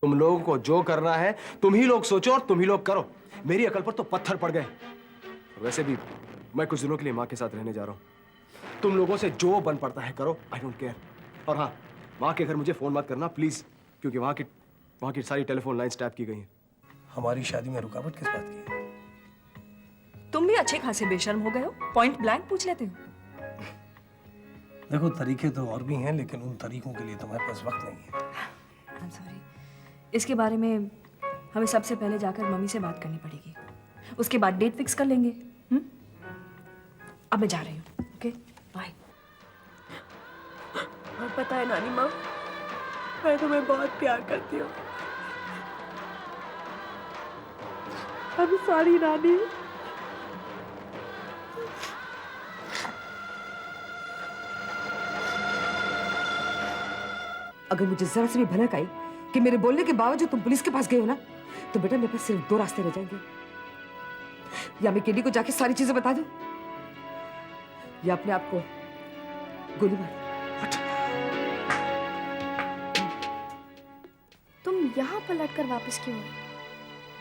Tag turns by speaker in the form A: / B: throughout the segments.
A: तुम लोगों को जो करना है तुम ही लोग सोचो और तुम ही लोग करो। मेरी अकल पर तो पत्थर पड़ गए। वैसे भी मैं कुछ दिनों के लिए माँ के साथ रहने जा रहा हूँ। तुम लोगों से जो बन पड़ता है करो, आई डोंट केयर। और हाँ, माँ के घर मुझे फोन मत करना प्लीज, क्योंकि वहाँ की सारी टेलीफोन लाइंस टैप की गई हैं।
B: हमारी शादी में रुकावट किस बात की है?
C: तुम भी अच्छे खासे बेशर्म हो गए हो, पॉइंट ब्लैंक पूछ लेते हो।
B: देखो, तरीके तो और भी हैं, लेकिन उन तरीकों के लिए तुम्हारे पास वक्त नहीं है।
C: I'm sorry. इसके बारे में हमें सबसे पहले जाकर मम्मी से बात करनी पड़ेगी, उसके बाद डेट फिक्स कर लेंगे। अब मैं जा रही हूँ। Okay, bye.
D: और पता है नानी माँ, मैं तुम्हें बहुत प्यार करती हूँ। I'm sorry नानी।
E: अगर मुझे जरा से भी भनक आई कि मेरे बोलने के बावजूद तुम पुलिस के पास गए हो ना, तो बेटा मेरे पास सिर्फ दो रास्ते रह जाएंगे। या मैं केडी को जाके सारी चीजें बता दूं, या अपने आप को गोली मार दूं।
F: तुम यहाँ पलट कर वापस क्यों आए?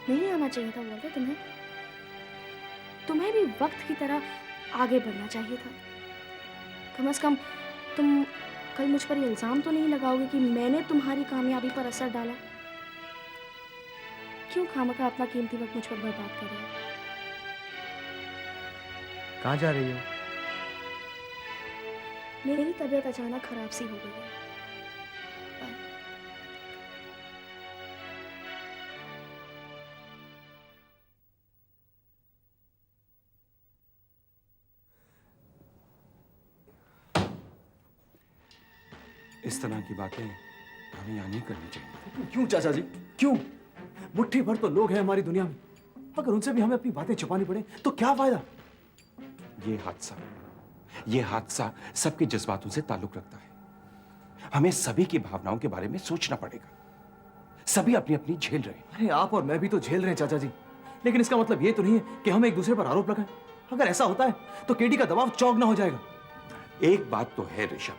F: नहीं आना चाहिए था वॉल्टर तुम्हें। तुम्हें भी वक्त की तरह आगे बढ़ना चाहिए था। कम से कम तुम कल मुझ पर ये इल्जाम तो नहीं लगाओगे कि मैंने तुम्हारी कामयाबी पर असर डाला। क्यों खामखा अपना कीमती वक्त मुझ पर बर्बाद कर रहे हो?
A: कहाँ जा रही हो?
F: मेरी तबीयत अचानक खराब सी हो गई है। बाय।
G: इस तरह की बातें हमें यहाँ नहीं करनी चाहिए।
A: क्यों चाचा जी, क्यों? मुट्ठी भर तो लोग हैं हमारी दुनिया में, अगर उनसे भी हमें अपनी बातें छुपानी पड़े तो क्या फायदा?
G: ये हादसा सबके जज्बातों से ताल्लुक रखता है। हमें सभी की भावनाओं के बारे में सोचना पड़ेगा। सभी अपनी अपनी झेल रहे हैं।
A: अरे आप और मैं भी तो झेल रहे हैं चाचा जी, लेकिन इसका मतलब ये तो नहीं है कि हम एक दूसरे पर आरोप लगाएं। अगर ऐसा होता है तो केडी का दबाव चौगुना हो जाएगा।
G: एक बात तो है ऋषभ,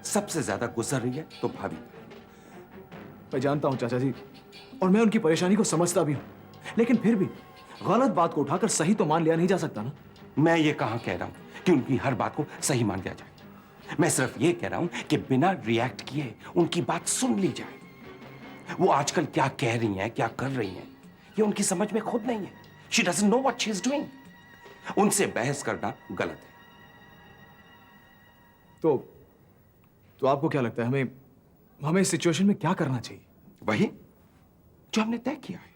G: सबसे ज्यादा गुजर रही है तो भाभी।
A: मैं जानता हूं चाचा जी, और मैं उनकी परेशानी को समझता भी हूं, लेकिन फिर भी गलत बात को उठाकर सही तो मान लिया नहीं जा सकता ना।
G: मैं ये कहां कह रहा हूं कि उनकी हर बात को सही मान लिया जाए। मैं सिर्फ ये कह रहा हूं कि बिना रिएक्ट किए उनकी बात सुन ली जाए। वो आजकल क्या कह रही हैं, क्या कर रही हैं, ये उनकी समझ में खुद नहीं है। She doesn't know what she is doing. उनसे बहस करना गलत है।
A: तो आपको क्या लगता है हमें इस सिचुएशन में क्या करना चाहिए?
G: वही जो हमने तय किया है।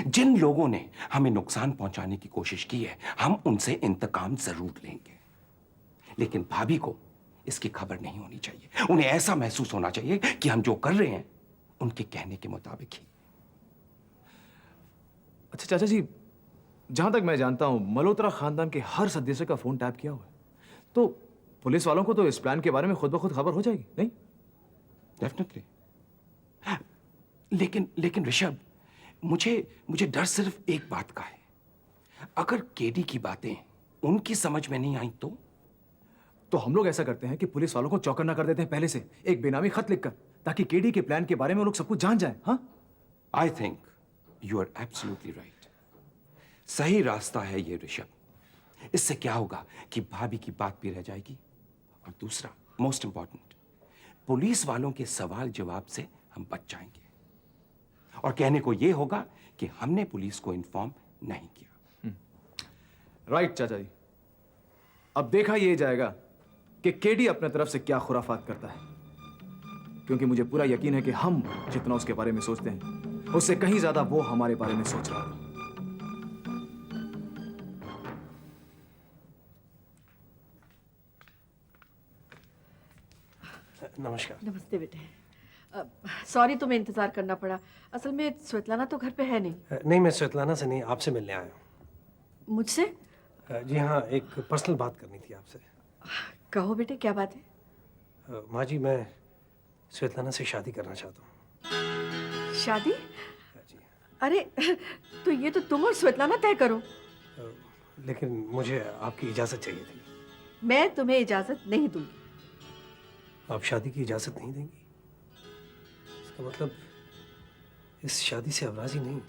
G: जिन लोगों ने हमें नुकसान पहुंचाने की कोशिश की है, हम उनसे इंतकाम जरूर लेंगे, लेकिन भाभी को इसकी खबर नहीं होनी चाहिए। उन्हें ऐसा महसूस होना चाहिए कि हम जो कर रहे हैं उनके कहने के मुताबिक ही।
A: अच्छा चाचा जी, जहां तक मैं जानता हूं मल्होत्रा खानदान के हर सदस्य का फोन टैप किया हुआ है, तो पुलिस वालों को तो इस प्लान के बारे में खुद ब खुद खबर हो जाएगी, नहीं?
G: डेफिनेटली। लेकिन ऋषभ, मुझे डर सिर्फ एक बात का है। अगर केडी की बातें उनकी समझ में नहीं आई तो
A: हम लोग ऐसा करते हैं कि पुलिस वालों को चौकन्ना कर देते हैं पहले से, एक बेनामी खत लिखकर, ताकि केडी के प्लान के बारे में वो लोग सब कुछ जान जाए। हाँ,
G: I think you are absolutely right. सही रास्ता है ये ऋषभ। इससे क्या होगा कि भाभी की बात भी रह जाएगी, और दूसरा मोस्ट इंपॉर्टेंट, पुलिस वालों के सवाल जवाब से हम बच जाएंगे। और कहने को यह होगा कि हमने पुलिस को इन्फॉर्म नहीं किया।
A: राइट चाचा जी। अब देखा यह जाएगा कि केडी अपने तरफ से क्या खुराफात करता है, क्योंकि मुझे पूरा यकीन है कि हम जितना उसके बारे में सोचते हैं उससे कहीं ज्यादा वो हमारे बारे में सोच रहा है।
B: नमस्कार।
D: नमस्ते बेटे। सॉरी तुम्हें इंतजार करना पड़ा। असल में स्वेतलाना तो घर पे है नहीं।
B: नहीं, मैं स्वेतलाना से नहीं, आपसे मिलने आया हूँ।
D: मुझसे?
B: जी हाँ, एक पर्सनल बात करनी थी आपसे।
D: कहो बेटे, क्या बात है?
B: माँ जी, मैं स्वेतलाना से शादी करना चाहता हूँ।
D: शादी? अरे तो ये तो तुम और स्वेतलाना तय करो।
B: लेकिन मुझे आपकी इजाज़त चाहिए थी।
D: मैं तुम्हें इजाजत नहीं दूंगी।
B: आप शादी की इजाज़त नहीं देंगी? इसका मतलब इस शादी से अब राजी नहीं।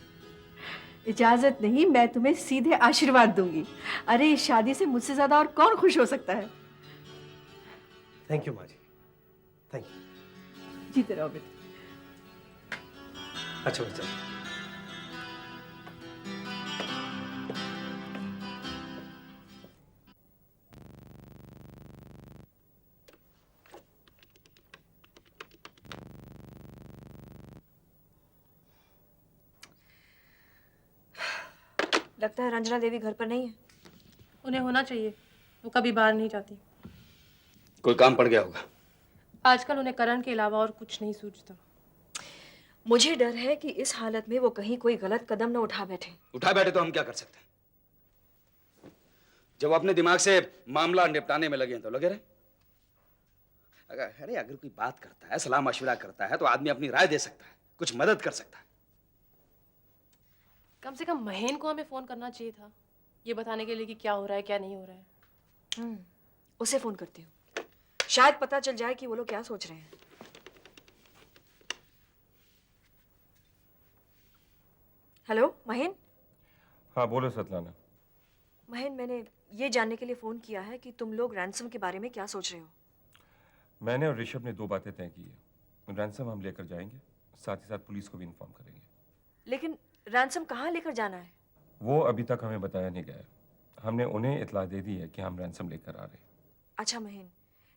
D: इजाजत नहीं, मैं तुम्हें सीधे आशीर्वाद दूंगी। अरे इस शादी से मुझसे ज्यादा और कौन खुश हो सकता है।
B: थैंक यू माँ जी, थैंक यू।
D: जीते रहो बेटा।
B: अच्छा बच्चा।
C: लगता है रंजना देवी घर पर नहीं है।
H: उन्हें होना चाहिए, वो कभी बाहर नहीं जाती।
I: कोई काम पड़ गया होगा।
H: आजकल उन्हें करण के अलावा और कुछ नहीं सूझता।
C: मुझे डर है कि इस हालत में वो कहीं कोई गलत कदम न उठा बैठे।
I: उठा बैठे तो हम क्या कर सकते हैं? जब वो अपने दिमाग से मामला निपटाने में लगे हैं तो लगे रहे। अगर कोई बात करता है, सलाह मशवरा करता है तो आदमी अपनी राय दे सकता है, कुछ मदद कर सकता है।
H: कम से कम महेन को हमें फोन करना चाहिए था, ये बताने के लिए कि क्या हो रहा है क्या नहीं हो रहा है।
C: उसे फोन करती हूँ, शायद पता चल जाए कि वो लोग क्या सोच रहे हैं। हेलो महेन।
G: हाँ बोलो सतलाना।
C: महेन, मैंने ये जानने के लिए फोन किया है कि तुम लोग रैंसम के बारे में क्या सोच रहे हो।
G: मैंने और ऋषभ ने 2 बातें तय की है। रैंसम हम लेकर जाएंगे, साथ ही साथ पुलिस को भी इन्फॉर्म करेंगे।
C: लेकिन रैंसम कहाँ लेकर जाना है?
G: वो अभी तक हमें बताया नहीं गया है। हमने उन्हें इतला दे दी है कि हम रैंसम लेकर आ रहे हैं।
C: अच्छा महेन,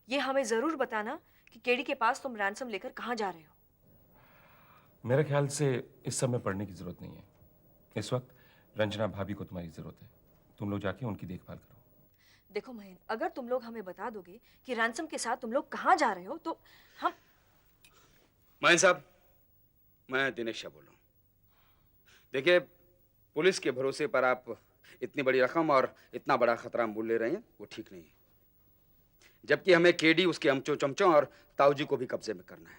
C: ये हमें जरूर बताना कि केडी के पास तुम रैंसम लेकर कहाँ जा रहे हो।
G: मेरे ख्याल से इस सब में पढ़ने की जरूरत नहीं है। इस वक्त रंजना भाभी को तुम्हारी जरूरत है। तुम लोग जाके उनकी देखभाल करो।
C: देखो महेन, अगर तुम लोग हमें बता दोगे कि रैंसम के साथ तुम लोग कहाँ जा रहे हो तो हम।
I: महेन साहब, मैं दिनेश शाह बोल रहा हूँ। देखिए, पुलिस के भरोसे पर आप इतनी बड़ी रकम और इतना बड़ा खतरा मोल ले रहे हैं, वो ठीक नहीं है। जबकि हमें केडी, उसके अमचो चमचों और ताऊजी को भी कब्जे में करना है।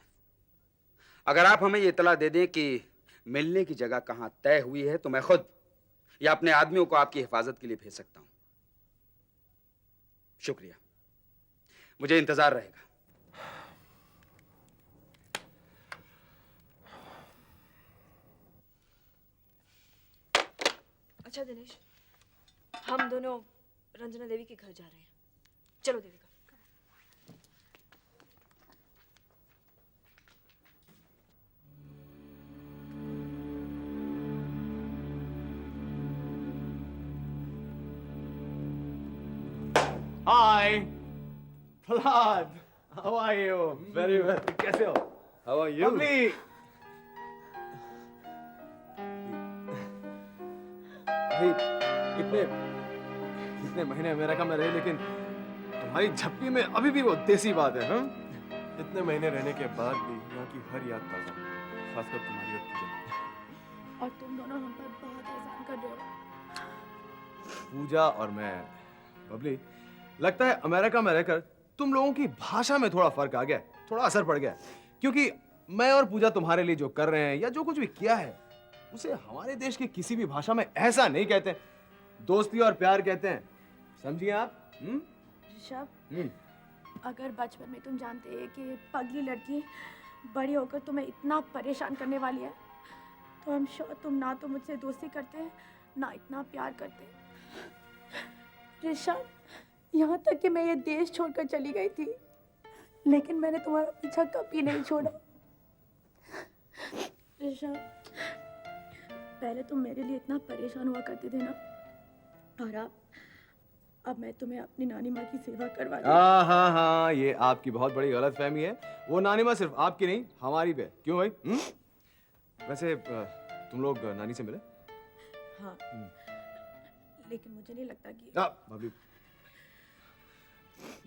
I: अगर आप हमें ये इतला दे दें कि मिलने की जगह कहाँ तय हुई है तो मैं खुद या अपने आदमियों को आपकी हिफाजत के लिए भेज सकता हूं। शुक्रिया, मुझे इंतजार रहेगा।
C: अच्छा दिनेश, हम दोनों रंजना देवी के घर जा रहे हैं। चलो Devika.
A: Hi, Prahlad. How are you? Very well. कैसे हो?
I: How are you?
A: Lovely. भाई, इतने महीने अमेरिका में रहे, लेकिन तुम्हारी झप्पी में अभी भी वो देसी बात है, हाँ?
J: इतने महीने रहने के बाद भी यहाँ की हर याद ताजा, खासकर तुम्हारी और पूजा।
F: और तुम दोनों हम पर बहुत एहसान कर रहे हो।
A: पूजा और मैं, बबली, लगता है अमेरिका में रहकर तुम लोगों की भाषा में थोड़ा फर्क आ गया, थोड़ा असर पड़ गया। क्योंकि मैं और पूजा तुम्हारे लिए जो कर रहे हैं या जो कुछ भी किया है, उसे हमारे देश की किसी भी भाषा में ऐसा नहीं कहते। दोस्ती और प्यार कहते हैं। समझिए आप?
F: ऋषभ, अगर बचपन में तुम जानते कि पगली लड़की बड़ी होकर तुम्हें इतना परेशान करने वाली है, तो हम श्योर तुम ना तो मुझसे दोस्ती करते ना इतना प्यार करते। ऋषभ, यहाँ तक कि मैं ये देश छोड़कर चली गई थी, लेकिन मैंने तुम्हारा पीछा कभी नहीं छोड़ा। ऋषभ, पहले तुम मेरे लिए इतना परेशान हुआ करते थे ना, और अब मैं तुम्हें अपनी नानी माँ की सेवा करवा दूँ।
A: हाँ, ये आपकी बहुत बड़ी गलतफहमी है। वो नानी माँ सिर्फ आपकी नहीं, हमारी भी है। क्यों भाई? वैसे तुम लोग नानी से मिले?
F: हाँ, लेकिन मुझे नहीं लगता कि
A: भाभी,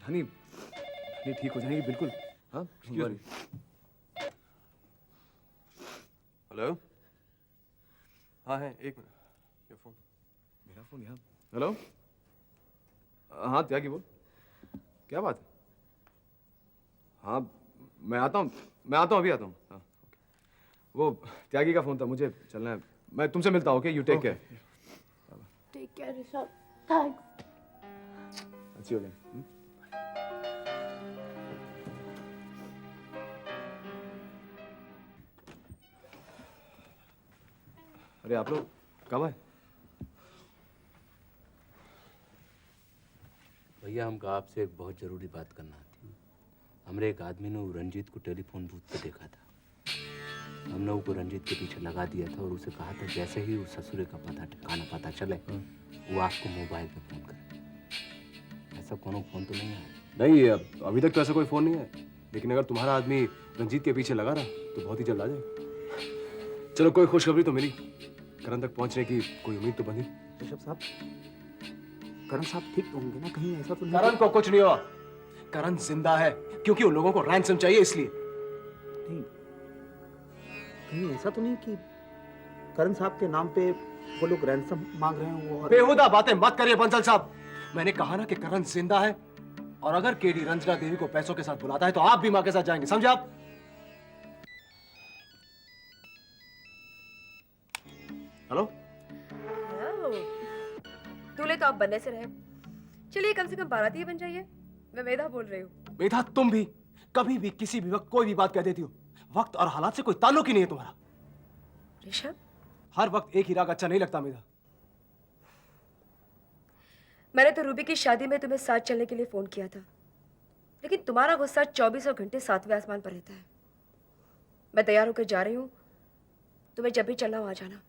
A: धनी ठीक हो जाएंगी बिल्कुल। हाँ,
J: हेलो। हाँ है, एक मिनट। ये फोन।
A: मेरा फोन यहाँ। हेलो। हाँ त्यागी, बोल। क्या बात है? हाँ, मैं आता हूँ, अभी आता हूँ। हाँ, वो त्यागी का फोन था, मुझे चलना है। मैं तुमसे मिलता हूँ। Okay, you take care.
F: Take care Rishabh, thanks.
A: See you again. अरे आप लोग कब आए?
K: भैया हमको आपसे एक बहुत जरूरी बात करना थी। हमरे एक आदमी ने रंजीत को टेलीफोन बूथ पे देखा था। हमने वो रंजीत के पीछे लगा दिया था और उसे कहा था जैसे ही उस ससुरे का ठिकाना पता चले वो आपको मोबाइल पे फोन करे। ऐसा कोनो फोन तो नहीं आया?
A: नहीं, अभी तक तो ऐसा कोई फोन नहीं है, लेकिन अगर तुम्हारा आदमी रंजीत के पीछे लगा रहा तो बहुत ही जल्द आ जाए। चलो, कोई खुशखबरी तो मिली। करण तक पहुंचने की कोई उम्मीद तो बनी।
L: ऋषभ साहब, करण साहब ठीक तो होंगे ना? कहीं ऐसा तो नहीं?
A: करण को कुछ नहीं हुआ। करण जिंदा है क्योंकि उन लोगों को रैंसम चाहिए, इसलिए।
L: नहीं, कहीं ऐसा तो नहीं कि करण साहब के नाम पे वो लोग रैंसम मांग रहे हैं? वो
A: बेहुदा बातें मत करिए बंसल साहब। मैंने कहा ना कि करण जिंदा है, और अगर केडी रंजना देवी को पैसों के साथ बुलाता है तो आप भी मां के साथ जाएंगे, समझे आप? हेलो?
E: दूल्हे तो आप बनने से रहे। चलिए कम से कम बाराती बन जाइए। मैं मेधा बोल रही हूँ।
A: मेधा, तुम भी कभी भी किसी भी वक्त कोई भी बात कह देती हो। वक्त और हालात से कोई ताल्लुक ही नहीं है तुम्हारा।
E: ऋषभ,
A: हर वक्त एक ही राग अच्छा नहीं लगता मेधा।
E: मैंने तो रूबी की शादी में तुम्हें साथ चलने के लिए फोन किया था, लेकिन तुम्हारा गुस्सा 24 घंटे सातवें आसमान पर रहता है। मैं तैयार होकर जा रही हूँ, तुम्हें जब भी चलना हो आ जाना।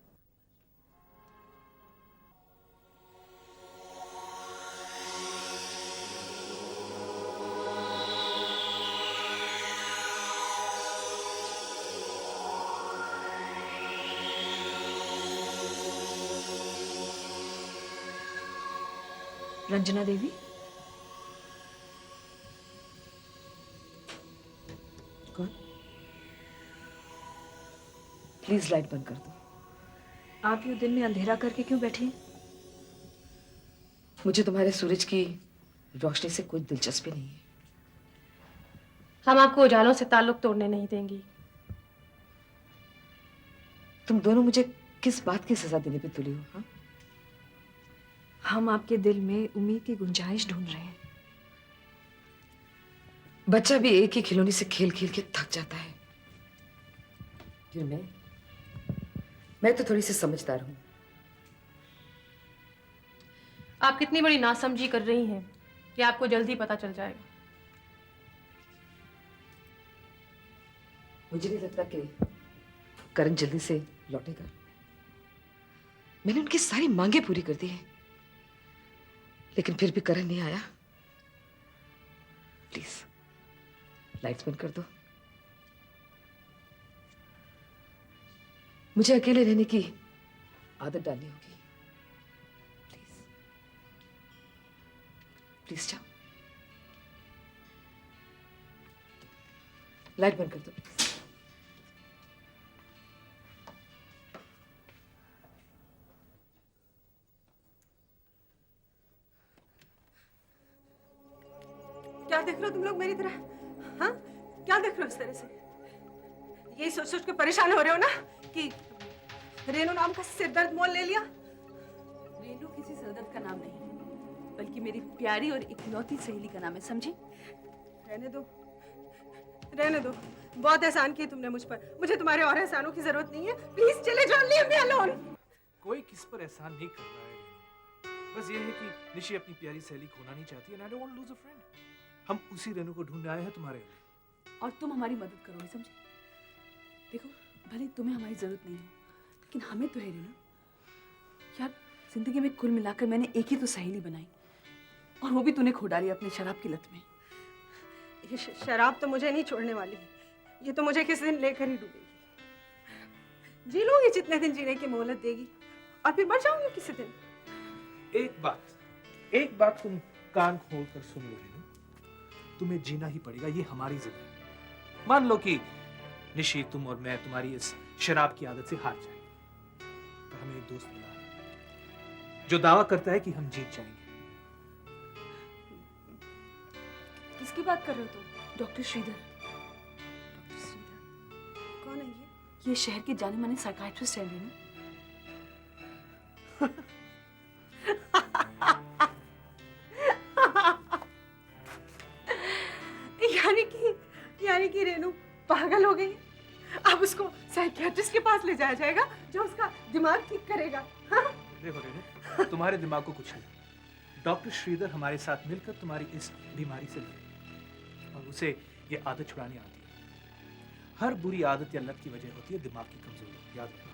C: रंजना देवी,
E: कौन? प्लीज लाइट बंद कर दो।
C: आप यूं दिन में अंधेरा करके क्यों बैठी हैं?
E: मुझे तुम्हारे सूरज की रोशनी से कोई दिलचस्पी नहीं है।
H: हम आपको उजालों से ताल्लुक तोड़ने नहीं देंगी।
E: तुम दोनों मुझे किस बात की सजा देने पे तुली हो? हाँ?
C: हम आपके दिल में उम्मीद की गुंजाइश ढूंढ रहे हैं।
E: बच्चा भी एक ही खिलौने से खेल खेल के थक जाता है। फिर मैं तो थोड़ी सी समझदार हूं।
H: आप कितनी बड़ी नासमझी कर रही हैं कि आपको जल्दी पता चल जाएगा।
E: मुझे नहीं लगता कि करण जल्दी से लौटेगा। मैंने उनकी सारी मांगे पूरी कर दी है, लेकिन फिर भी करण नहीं आया। प्लीज लाइट्स बंद कर दो। मुझे अकेले रहने की आदत डालनी होगी। प्लीज प्लीज जाओ। लाइट बंद कर दो प्लीज।
D: क्या देख रहे हो तुम लोग मेरी तरह? हाँ, क्या देख रहे हो इस तरह से? यही सोच सोच के परेशान हो रहे हो ना कि रेनू नाम का सिरदर्द मोल ले लिया?
M: रेनू किसी सिरदर्द का नाम नहीं, बल्कि मेरी प्यारी और इकलौती सहेली का नाम है, समझी?
D: रहने दो, रहने दो। बहुत एहसान किए तुमने मुझ पर। मुझे तुम्हारे और एहसानों की जरूरत नहीं है। प्लीज चले जाओ, लीव मी अलोन।
N: कोई किस पर एहसान नहीं कर रहा है रेनू। बस ये है कि निशी अपनी प्यारी सहेली खोना नहीं चाहती है। I don't want to lose a friend. हम उसी रेनू को ढूंढने आए हैं तुम्हारे लिए।
M: और तुम हमारी मदद करोगे, समझे? देखो, भले तुम्हें हमारी जरूरत नहीं हो, लेकिन हमें तो है रेनू। यार, जिंदगी में कुल मिलाकर मैंने एक ही तो सहेली बनाई, और वो भी तूने खो डाली अपने शराब की लत में।
D: ये शराब तो मुझे नहीं छोड़ने वाली। ये तो मुझे किसी दिन लेकर ही डूबेगी। जी लूंगी जितने दिन जीने की मोहलत देगी, और फिर मर जाऊंगी किसी दिन।
N: एक बात तुम कान खोल कर सुन लो रेनू। तुम्हें जीना ही पड़ेगा, ये हमारी जिंदगी है। मान लो कि निशी, तुम और मैं तुम्हारी इस शराब की आदत से हार जाए, तो हमें एक दोस्त मिला है जो दावा करता है कि हम जीत जाएंगे।
M: किसकी बात कर रहे हो तुम? डॉक्टर श्रीधर। डॉक्टर श्रीधर
D: कौन है ये?
M: ये शहर के जाने माने साइकियाट्रिस्ट है रेनू। यानी कि रेनू पागल हो गई। अब उसको
D: साइकियाट्रिस्ट के पास ले जाया जाएगा जो उसका दिमाग ठीक करेगा। हाँ?
N: देखो रेनू, तुम्हारे दिमाग को कुछ नहीं। डॉक्टर श्रीधर हमारे साथ मिलकर तुम्हारी इस बीमारी से लड़े और उसे ये आदत छुड़ानी आती है। हर बुरी आदत या लत की वजह होती है दिमाग की कमजोरी, याद रखना।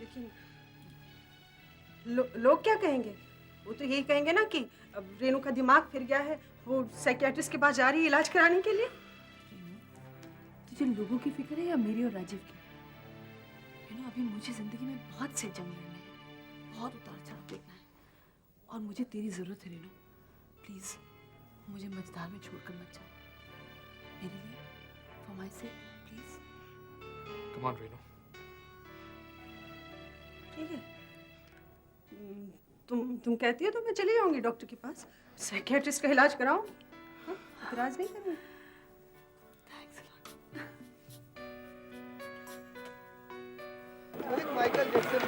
D: लेकिन लोग क्या कहेंगे? वो तो यही कहेंगे ना कि अब रेनू का दिमाग फिर गया है, वो साइकियाट्रिस्ट के पास जा रही है इलाज कराने के लिए।
M: तुझे लोगों की फिक्र है या मेरी और राजीव की? अभी मुझे जिंदगी में बहुत से जंग लड़ने हैं, बहुत उतार चढ़ाव देखना है और मुझे तेरी जरूरत है रेनू। प्लीज मुझे मझधार में छोड़कर मत जा, मेरे लिए, for my sec, please.
N: Come on Renu.
D: ठीक है, तुम कहती हो तो मैं चली जाऊंगी डॉक्टर के पास, साइकियाट्रिस्ट का इलाज कराऊं। इतराज नहीं करूंगी।
O: माइकल जैक्सन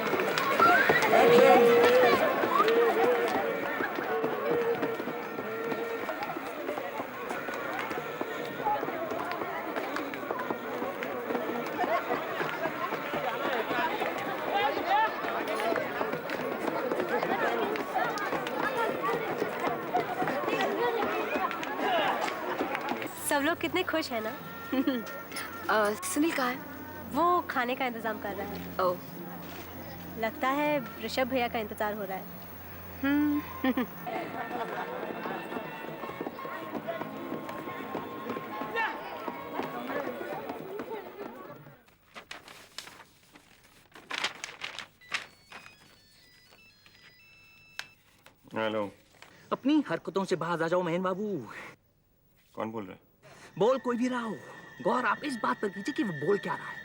P: सब लोग कितने खुश हैं ना।
F: सुनील कहाँ है?
P: वो खाने का इंतजाम कर रहा है।
F: ओह,
P: लगता है ऋषभ भैया का इंतजार हो रहा है।
G: हेलो।
L: अपनी हरकतों से बाहर आ जाओ महेंद्र बाबू।
G: कौन बोल रहा है?
L: बोल कोई भी रहा हो, गौर आप इस बात पर कीजिए कि वो बोल क्या रहा है।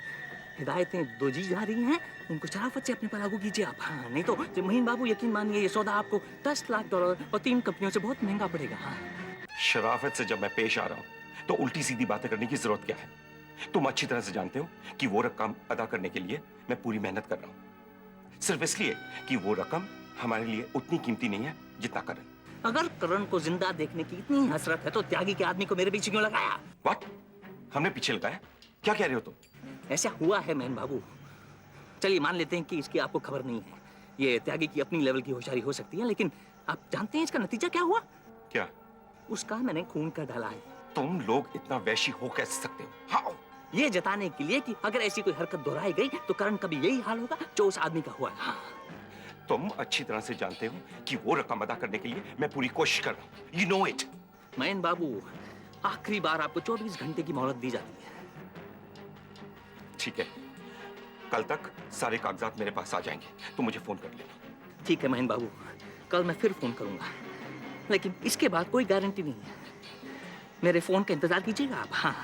L: हिदायतें दो जी जा रही हैं, उनको शराफत से अपने पर लागू कीजिए आप। हाँ, नहीं तो महीन बाबू यकीन मानिए ये सौदा आपको 10 लाख डॉलर और 3 कंपनियों से बहुत महंगा पड़ेगा। हाँ।
G: शराफत से जब मैं पेश आ रहा हूं तो उल्टी सीधी बातें करने की जरूरत क्या है? तुम अच्छी तरह से जानते हो कि वो रकम अदा करने के लिए मैं पूरी मेहनत कर रहा हूं, सिर्फ इसलिए कि वो रकम हमारे लिए उतनी कीमती नहीं है जितना करण।
L: अगर करण को जिंदा देखने की इतनी हसरत है तो त्यागी के आदमी को मेरे पीछे क्यों लगाया?
G: व्हाट? हमने पीछे लगाया? क्या कह रहे हो तुम?
L: ऐसा हुआ है महेंद्र बाबू। चलिए मान लेते हैं कि इसकी आपको खबर नहीं है, ये त्यागी की अपनी लेवल की होशियारी हो सकती है, लेकिन आप जानते हैं इसका नतीजा क्या हुआ?
G: क्या?
L: उसका मैंने खून कर डाला है।
G: तुम लोग इतना वैशी हो कैसे सकते हो? हाउ?
L: ये जताने के लिए कि अगर ऐसी कोई हरकत दोहराई गई तो करण का भी यही हाल होगा जो उस आदमी का हुआ है। हाँ।
G: तुम अच्छी तरह से जानते हो कि वो रकम अदा करने के लिए मैं पूरी कोशिश कर रहा हूं। You know it.
L: महेंद्र बाबू, आखिरी बार आपको 24 घंटे की मोहलत दी जाती है।
G: ठीक है, कल तक सारे कागजात मेरे पास आ जाएंगे, तुम मुझे फोन कर लेना।
L: ठीक है महेंद्र बाबू, कल मैं फिर फोन करूंगा, लेकिन इसके बाद कोई गारंटी नहीं है। मेरे फोन का इंतजार कीजिएगा आप। हाँ।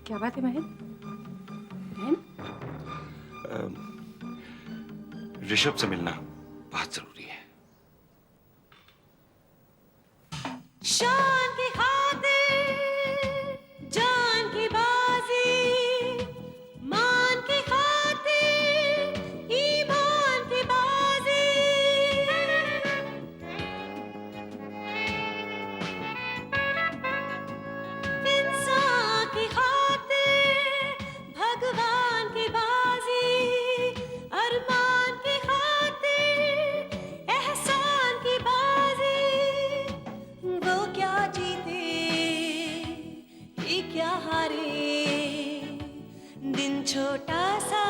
M: क्या बात है महेंद्र?
G: ऋषभ से मिलना बहुत जरूरी है।
Q: शान की खातिर जान की बाजी, मान की खातिर ईमान की बाजी, इंसान की खातिर भगवान की बाजी, अरमान की खातिर एहसान की बाजी। वो क्या जीते ये क्या हारे, दिन छोटा सा